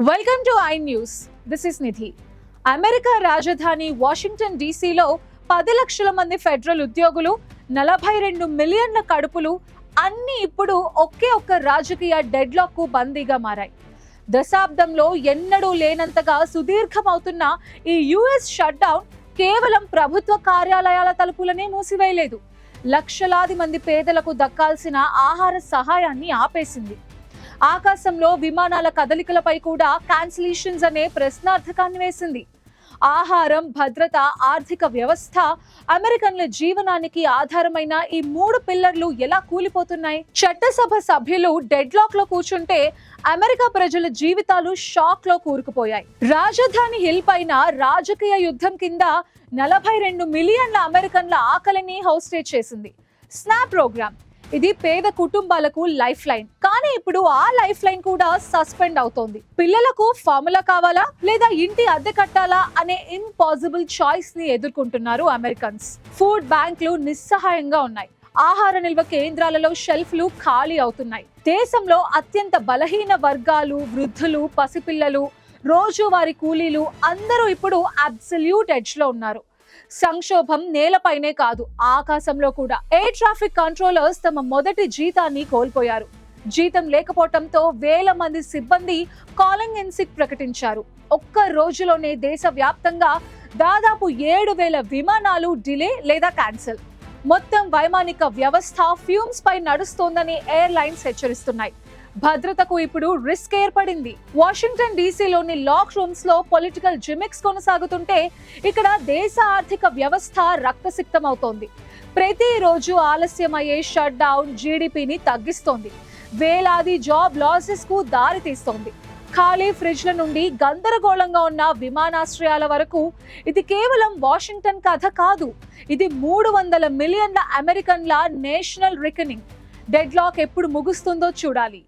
Welcome to I news. This is Nidhi. America రాజధాని Washington డీసీలో 10 లక్షల మంది ఫెడరల్ ఉద్యోగులు, 42 మిలియన్ల కడుపులు అన్ని ఇప్పుడు ఒకే ఒక్క రాజకీయ డెడ్లాక్ కు బందీగా మారాయి. దశాబ్దంలో ఎన్నడూ లేనంతగా సుదీర్ఘమవుతున్న ఈ యుఎస్ షట్ డౌన్ కేవలం ప్రభుత్వ కార్యాలయాల తలుపులనే మూసివేయలేదు, లక్షలాది మంది పేదలకు దక్కాల్సిన ఆహార సహాయాన్ని ఆపేసింది. ఆకాశంలో విమానాల కదలికలపై కూడా క్యాన్సిలేషన్స్ అనే ప్రశ్నార్థకాన్ని వేసింది. ఆహారం, భద్రత, ఆర్థిక వ్యవస్థ, అమెరికన్ల జీవనానికి ఆధారమైన ఈ 3 పిల్లర్లు ఎలా కూలిపోతున్నాయి? చట్టసభ సభ్యులు డెడ్లాక్ లో కూర్చుంటే అమెరికా ప్రజల జీవితాలు షాక్ లో కూరుకుపోయాయి. రాజధాని హిల్ పైన రాజకీయ యుద్ధం కింద 42 మిలియన్ల అమెరికన్ల ఆకలిని హౌస్టేజ్ చేసింది స్నాప్ ప్రోగ్రామ్. ఇది పేద కుటుంబాలకు లైఫ్ లైన్. కానీ ఇప్పుడు ఆ లైఫ్ లైన్ కూడా సస్పెండ్ అవుతోంది. పిల్లలకు ఫార్ములా కావాలా లేదా ఇంటి అద్దె కట్టాలా అనే ఇంపాసిబుల్ చాయిస్ ని ఎదుర్కొంటున్నారు అమెరికన్స్. ఫుడ్ బ్యాంకులు నిస్సహాయంగా ఉన్నాయి. ఆహార నిల్వ కేంద్రాలలో షెల్ఫ్లు ఖాళీ అవుతున్నాయి. దేశంలో అత్యంత బలహీన వర్గాలు, వృద్ధులు, పసిపిల్లలు, రోజువారీ కూలీలు అందరూ ఇప్పుడు అబ్సల్యూట్ ఎడ్జ్ లో ఉన్నారు. సంక్షోభం నేలపైనే కాదు, ఆకాశంలో కూడా. ఎయిర్ ట్రాఫిక్ కంట్రోలర్స్ తమ మొదటి జీతాన్ని కోల్పోయారు. జీతం లేకపోవడంతో వేల మంది సిబ్బంది కాలింగ్ ఇన్ సిక్ ప్రకటించారు. ఒక్క రోజులోనే దేశవ్యాప్తంగా దాదాపు 7,000 విమానాలు డిలే లేదా క్యాన్సిల్. మొత్తం వైమానిక వ్యవస్థ ఫ్యూమ్స్ పై నడుస్తోందని ఎయిర్లైన్స్ హెచ్చరిస్తున్నాయి. భద్రతకు ఇప్పుడు రిస్క్ ఏర్పడింది. వాషింగ్టన్ డీసీలోని లాక్ రూమ్స్ లో పొలిటికల్ జిమిక్స్ కొనసాగుతుంటే ఇక్కడ దేశ ఆర్థిక వ్యవస్థ రక్తసిక్తమవుతోంది. ప్రతిరోజు ఆలస్యమయ్యే షట్ డౌన్ జీడిపిని తగ్గిస్తోంది, వేలాది జాబ్ లాసెస్ కు దారి తీస్తోంది. ఖాళీ ఫ్రిడ్జ్ల నుండి గందరగోళంగా ఉన్న విమానాశ్రయాల వరకు ఇది కేవలం వాషింగ్టన్ కథ కాదు, ఇది 300 మిలియన్ల అమెరికన్ల నేషనల్ రికనింగ్. డెడ్లాక్ ఎప్పుడు ముగుస్తుందో చూడాలి.